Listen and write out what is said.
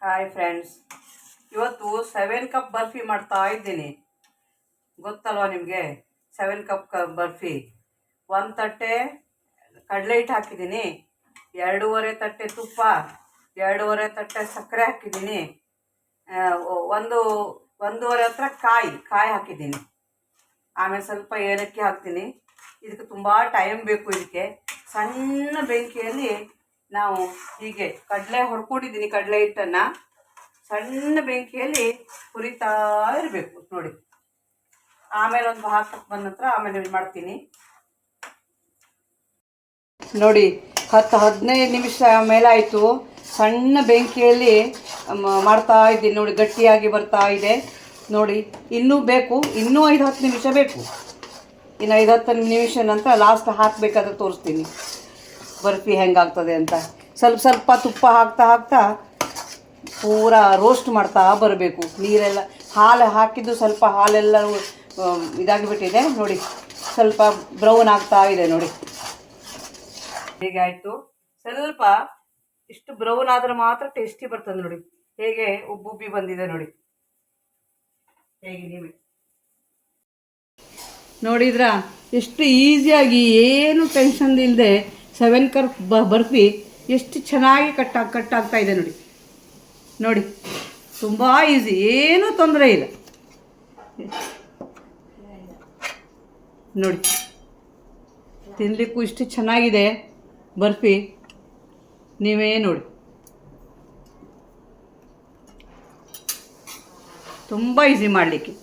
Hi friends, ಇವತ್ತು 7 cup barfi ಮಾಡ್ತಾ ಇದ್ದೀನಿ. ಗೊತ್ತಲ್ವಾ ನಿಮಗೆ? 7 ಕಪ್ ಬರ್ಫಿ. 1 ತಟ್ಟೆ ಕಡಲೆ ಹಿಟ್ಟು ಹಾಕಿದ್ದೀನಿ, 2.5 ತಟ್ಟೆ ತುಪ್ಪ, 2.5 ತಟ್ಟೆ ಸಕ್ಕರೆ ಹಾಕಿದ್ದೀನಿ, ಒಂದೂವರೆ ಹತ್ರ ಕಾಯಿ ಹಾಕಿದ್ದೀನಿ. ಆಮೇಲೆ ಸ್ವಲ್ಪ ಏಲಕ್ಕಿ ಹಾಕ್ತೀನಿ. ಇದಕ್ಕೆ ತುಂಬ ಟೈಮ್ ಬೇಕು. ಇದಕ್ಕೆ ಸಣ್ಣ ಬೆಂಕಿಯಲ್ಲಿ ನಾವು ಹೀಗೆ ಕಡಲೆ ಹೊಡ್ಕೊಂಡಿದ್ದೀನಿ. ಕಡಲೆ ಹಿಟ್ಟನ್ನು ಸಣ್ಣ ಬೆಂಕಿಯಲ್ಲಿ ಹುರಿತಾ ಇರಬೇಕು ನೋಡಿ. ಆಮೇಲೆ ಒಂದು ಹಾಕಕ್ಕೆ ಬಂದ ನಂತರ ಆಮೇಲೆ ಏನು ಮಾಡ್ತೀನಿ ನೋಡಿ. 10-15 ನಿಮಿಷ ಮೇಲಾಯಿತು. ಸಣ್ಣ ಬೆಂಕಿಯಲ್ಲಿ ಮಾಡ್ತಾ ಇದ್ದೀನಿ ನೋಡಿ. ಗಟ್ಟಿಯಾಗಿ ಬರ್ತಾ ಇದೆ ನೋಡಿ. ಇನ್ನೂ ಬೇಕು, ಇನ್ನೂ 5-10 ನಿಮಿಷ ಬೇಕು. ಇನ್ನು 5-10 ನಿಮಿಷ ನಂತರ ಲಾಸ್ಟ್ ಹಾಕಬೇಕಾದ್ರೆ ತೋರಿಸ್ತೀನಿ ಬರ್ಫಿ ಹೆಂಗಾಗ್ತದೆ ಅಂತ. ಸ್ವಲ್ಪ ತುಪ್ಪ ಹಾಕ್ತಾ ಪೂರಾ ರೋಸ್ಟ್ ಮಾಡ್ತಾ ಬರಬೇಕು. ನೀರೆಲ್ಲ ಹಾಲು ಹಾಕಿದ್ದು ಸ್ವಲ್ಪ ಹಾಲೆಲ್ಲ ಇದಾಗಿಬಿಟ್ಟಿದೆ ನೋಡಿ. ಸ್ವಲ್ಪ ಬ್ರೌನ್ ಆಗ್ತಾ ಇದೆ ನೋಡಿ. ಹೇಗಾಯಿತು? ಸ್ವಲ್ಪ ಇಷ್ಟು ಬ್ರೌನ್ ಆದರೆ ಮಾತ್ರ ಟೇಸ್ಟಿ ಬರ್ತದೆ ನೋಡಿ. ಹೇಗೆ ಉಬ್ಬಿ ಬಂದಿದೆ ನೋಡಿ. ಹೇಗೆ ನೀವೇ ನೋಡಿದ್ರಾ? ಎಷ್ಟು ಈಸಿಯಾಗಿ, ಏನು ಟೆನ್ಷನ್ ಇಲ್ಲದೆ 7 ಕಪ್ ಬರ್ಫಿ ಎಷ್ಟು ಚೆನ್ನಾಗಿ ಕಟ್ಟಾಗ್ತಾ ಇದೆ ನೋಡಿ. ತುಂಬ ಈಸಿ, ಏನೂ ತೊಂದರೆ ಇಲ್ಲ ನೋಡಿ. ತಿನ್ನಲಿಕ್ಕೂ ಇಷ್ಟು ಚೆನ್ನಾಗಿದೆ ಬರ್ಫಿ. ನೀವೇ ನೋಡಿ, ತುಂಬ ಈಸಿ ಮಾಡಲಿಕ್ಕೆ.